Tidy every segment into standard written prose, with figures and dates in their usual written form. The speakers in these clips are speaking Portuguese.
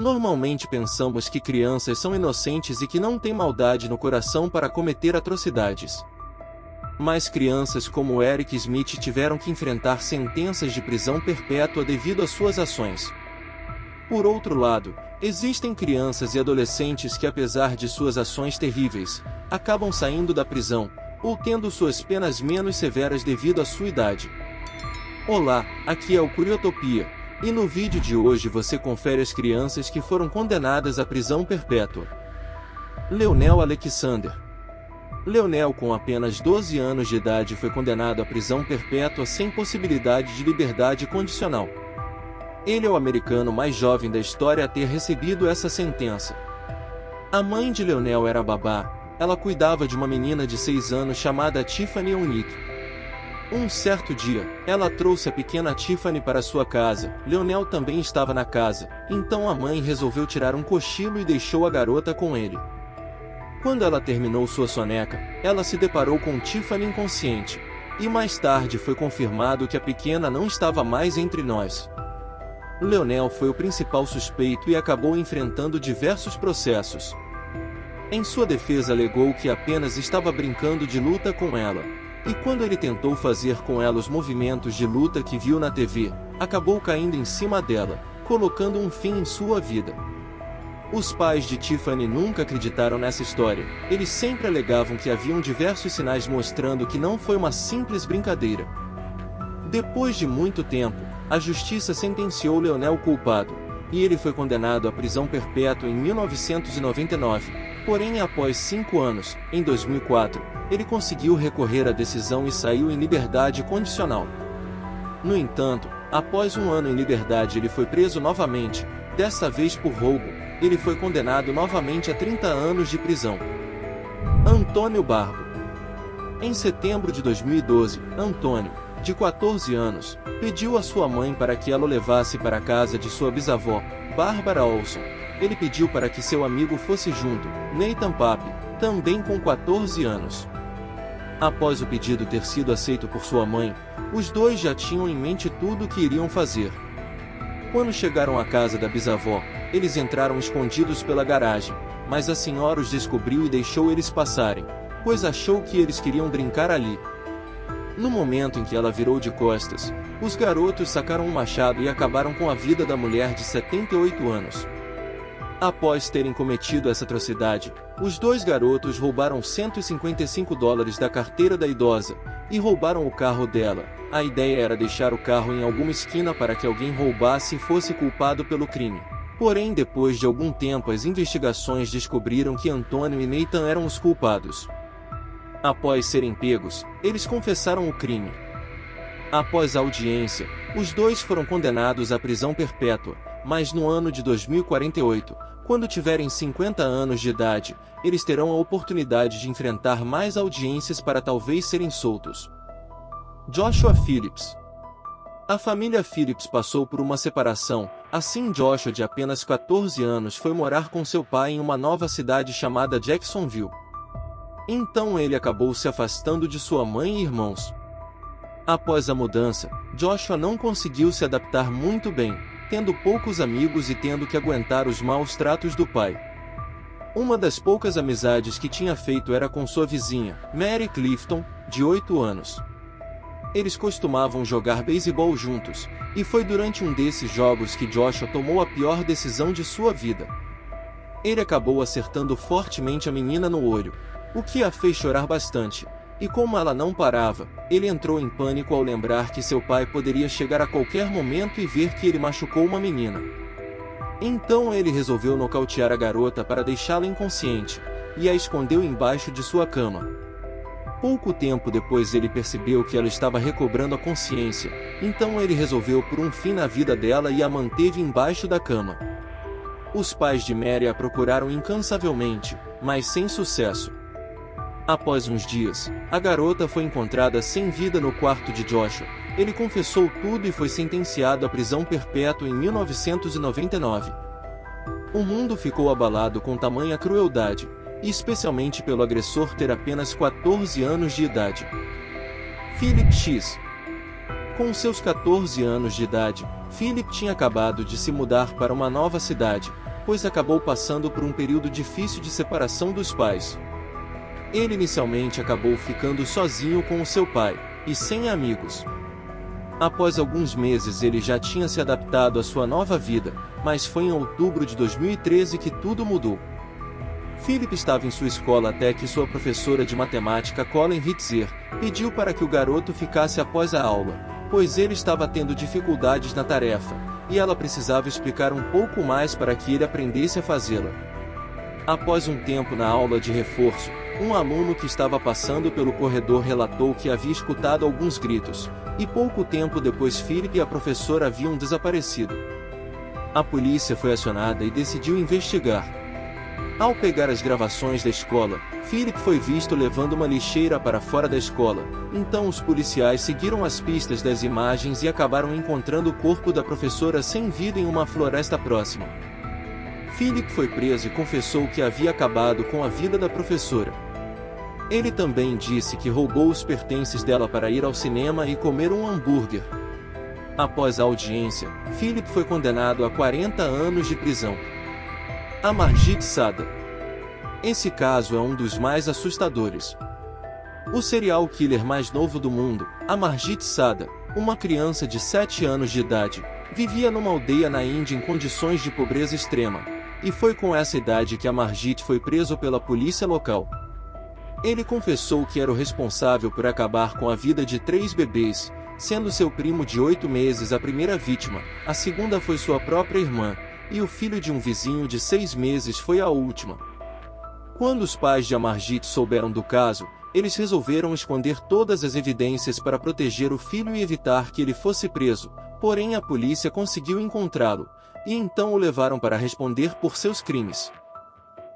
Normalmente pensamos que crianças são inocentes e que não têm maldade no coração para cometer atrocidades. Mas crianças como Eric Smith tiveram que enfrentar sentenças de prisão perpétua devido às suas ações. Por outro lado, existem crianças e adolescentes que, apesar de suas ações terríveis, acabam saindo da prisão, ou tendo suas penas menos severas devido à sua idade. Olá, aqui é o Curiotopia, e no vídeo de hoje você confere as crianças que foram condenadas à prisão perpétua. Leonel Alexander. Leonel, com apenas 12 anos de idade, foi condenado à prisão perpétua sem possibilidade de liberdade condicional. Ele é o americano mais jovem da história a ter recebido essa sentença. A mãe de Leonel era babá. Ela cuidava de uma menina de 6 anos chamada Tiffany Unique. Um certo dia, ela trouxe a pequena Tiffany para sua casa. Leonel também estava na casa, então a mãe resolveu tirar um cochilo e deixou a garota com ele. Quando ela terminou sua soneca, ela se deparou com Tiffany inconsciente, e mais tarde foi confirmado que a pequena não estava mais entre nós. Leonel foi o principal suspeito e acabou enfrentando diversos processos. Em sua defesa, alegou que apenas estava brincando de luta com ela, e quando ele tentou fazer com ela os movimentos de luta que viu na TV, acabou caindo em cima dela, colocando um fim em sua vida. Os pais de Tiffany nunca acreditaram nessa história. Eles sempre alegavam que haviam diversos sinais mostrando que não foi uma simples brincadeira. Depois de muito tempo, a justiça sentenciou Leonel culpado, e ele foi condenado à prisão perpétua em 1999. Porém, após 5 anos, em 2004, ele conseguiu recorrer à decisão e saiu em liberdade condicional. No entanto, após um ano em liberdade, ele foi preso novamente, dessa vez por roubo. Ele foi condenado novamente a 30 anos de prisão. Antônio Barbo. Em setembro de 2012, Antônio, de 14 anos, pediu à sua mãe para que ela o levasse para a casa de sua bisavó, Bárbara Olson. Ele pediu para que seu amigo fosse junto, Nathan Pape, também com 14 anos. Após o pedido ter sido aceito por sua mãe, os dois já tinham em mente tudo o que iriam fazer. Quando chegaram à casa da bisavó, eles entraram escondidos pela garagem, mas a senhora os descobriu e deixou eles passarem, pois achou que eles queriam brincar ali. No momento em que ela virou de costas, os garotos sacaram um machado e acabaram com a vida da mulher de 78 anos. Após terem cometido essa atrocidade, os dois garotos roubaram $155 da carteira da idosa, e roubaram o carro dela. A ideia era deixar o carro em alguma esquina para que alguém roubasse e fosse culpado pelo crime. Porém, depois de algum tempo, as investigações descobriram que Antônio e Nathan eram os culpados. Após serem pegos, eles confessaram o crime. Após a audiência, os dois foram condenados à prisão perpétua, mas no ano de 2048, quando tiverem 50 anos de idade, eles terão a oportunidade de enfrentar mais audiências para talvez serem soltos. Joshua Phillips. A família Phillips passou por uma separação, assim Joshua, de apenas 14 anos, foi morar com seu pai em uma nova cidade chamada Jacksonville. Então ele acabou se afastando de sua mãe e irmãos. Após a mudança, Joshua não conseguiu se adaptar muito bem, tendo poucos amigos e tendo que aguentar os maus tratos do pai. Uma das poucas amizades que tinha feito era com sua vizinha, Mary Clifton, de 8 anos. Eles costumavam jogar beisebol juntos, e foi durante um desses jogos que Joshua tomou a pior decisão de sua vida. Ele acabou acertando fortemente a menina no olho, o que a fez chorar bastante, e como ela não parava, ele entrou em pânico ao lembrar que seu pai poderia chegar a qualquer momento e ver que ele machucou uma menina. Então ele resolveu nocautear a garota para deixá-la inconsciente, e a escondeu embaixo de sua cama. Pouco tempo depois ele percebeu que ela estava recobrando a consciência, então ele resolveu pôr um fim na vida dela e a manteve embaixo da cama. Os pais de Mary a procuraram incansavelmente, mas sem sucesso. Após uns dias, a garota foi encontrada sem vida no quarto de Joshua. Ele confessou tudo e foi sentenciado à prisão perpétua em 1999. O mundo ficou abalado com tamanha crueldade, e especialmente pelo agressor ter apenas 14 anos de idade. Philip X. Com seus 14 anos de idade, Philip tinha acabado de se mudar para uma nova cidade, pois acabou passando por um período difícil de separação dos pais. Ele inicialmente acabou ficando sozinho com o seu pai, e sem amigos. Após alguns meses ele já tinha se adaptado à sua nova vida, mas foi em outubro de 2013 que tudo mudou. Philip estava em sua escola até que sua professora de matemática Colin Ritzer pediu para que o garoto ficasse após a aula, pois ele estava tendo dificuldades na tarefa, e ela precisava explicar um pouco mais para que ele aprendesse a fazê-la. Após um tempo na aula de reforço, um aluno que estava passando pelo corredor relatou que havia escutado alguns gritos, e pouco tempo depois Philip e a professora haviam desaparecido. A polícia foi acionada e decidiu investigar. Ao pegar as gravações da escola, Philip foi visto levando uma lixeira para fora da escola, então os policiais seguiram as pistas das imagens e acabaram encontrando o corpo da professora sem vida em uma floresta próxima. Philip foi preso e confessou que havia acabado com a vida da professora. Ele também disse que roubou os pertences dela para ir ao cinema e comer um hambúrguer. Após a audiência, Philip foi condenado a 40 anos de prisão. Amarjit Sada. Esse caso é um dos mais assustadores. O serial killer mais novo do mundo, Amarjit Sada, uma criança de 7 anos de idade, vivia numa aldeia na Índia em condições de pobreza extrema, e foi com essa idade que Amarjit foi preso pela polícia local. Ele confessou que era o responsável por acabar com a vida de 3 bebês, sendo seu primo de 8 meses a primeira vítima, a segunda foi sua própria irmã, e o filho de um vizinho de 6 meses foi a última. Quando os pais de Amarjit souberam do caso, eles resolveram esconder todas as evidências para proteger o filho e evitar que ele fosse preso, porém a polícia conseguiu encontrá-lo, e então o levaram para responder por seus crimes.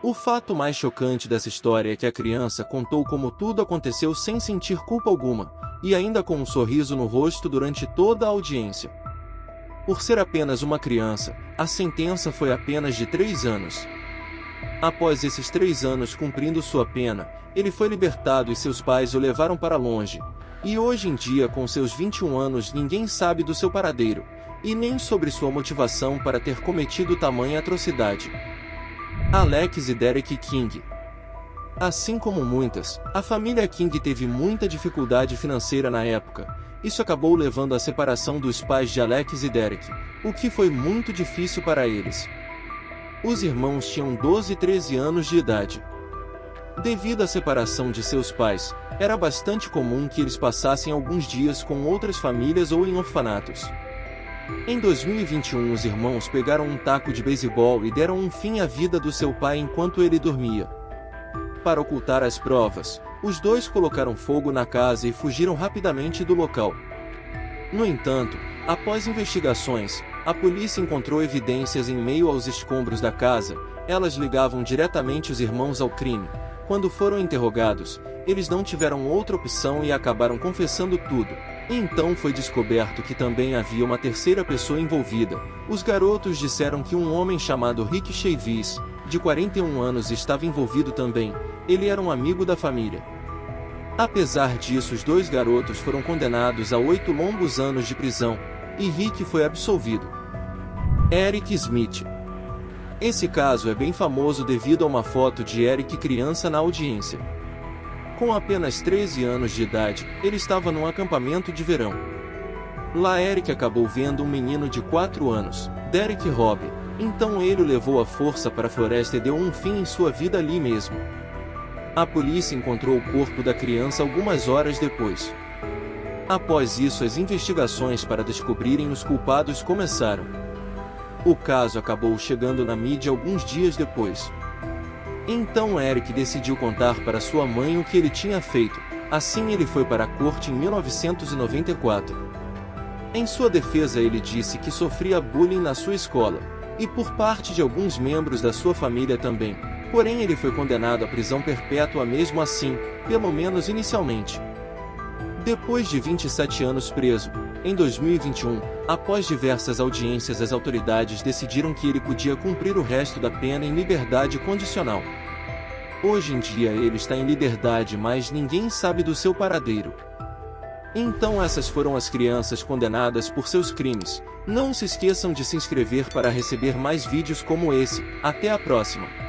O fato mais chocante dessa história é que a criança contou como tudo aconteceu sem sentir culpa alguma, e ainda com um sorriso no rosto durante toda a audiência. Por ser apenas uma criança, a sentença foi apenas de 3 anos. Após esses 3 anos cumprindo sua pena, ele foi libertado e seus pais o levaram para longe. E hoje em dia, com seus 21 anos, ninguém sabe do seu paradeiro, e nem sobre sua motivação para ter cometido tamanha atrocidade. Alex e Derek King. Assim como muitas, a família King teve muita dificuldade financeira na época. Isso acabou levando à separação dos pais de Alex e Derek, o que foi muito difícil para eles. Os irmãos tinham 12 e 13 anos de idade. Devido à separação de seus pais, era bastante comum que eles passassem alguns dias com outras famílias ou em orfanatos. Em 2021, os irmãos pegaram um taco de beisebol e deram um fim à vida do seu pai enquanto ele dormia. Para ocultar as provas, os dois colocaram fogo na casa e fugiram rapidamente do local. No entanto, após investigações, a polícia encontrou evidências em meio aos escombros da casa. Elas ligavam diretamente os irmãos ao crime. Quando foram interrogados, eles não tiveram outra opção e acabaram confessando tudo. E então foi descoberto que também havia uma terceira pessoa envolvida. Os garotos disseram que um homem chamado Rick Chavis, de 41 anos, estava envolvido também. Ele era um amigo da família. Apesar disso, os 2 garotos foram condenados a 8 longos anos de prisão, e Rick foi absolvido. Eric Smith. Esse caso é bem famoso devido a uma foto de Eric criança na audiência. Com apenas 13 anos de idade, ele estava num acampamento de verão. Lá Eric acabou vendo um menino de 4 anos, Derek Robb, então ele o levou à força para a floresta e deu um fim em sua vida ali mesmo. A polícia encontrou o corpo da criança algumas horas depois. Após isso, as investigações para descobrirem os culpados começaram. O caso acabou chegando na mídia alguns dias depois. Então Eric decidiu contar para sua mãe o que ele tinha feito, assim ele foi para a corte em 1994. Em sua defesa, ele disse que sofria bullying na sua escola, e por parte de alguns membros da sua família também, porém ele foi condenado à prisão perpétua mesmo assim, pelo menos inicialmente. Depois de 27 anos preso, em 2021, após diversas audiências, as autoridades decidiram que ele podia cumprir o resto da pena em liberdade condicional. Hoje em dia ele está em liberdade, mas ninguém sabe do seu paradeiro. Então essas foram as crianças condenadas por seus crimes. Não se esqueçam de se inscrever para receber mais vídeos como esse. Até a próxima!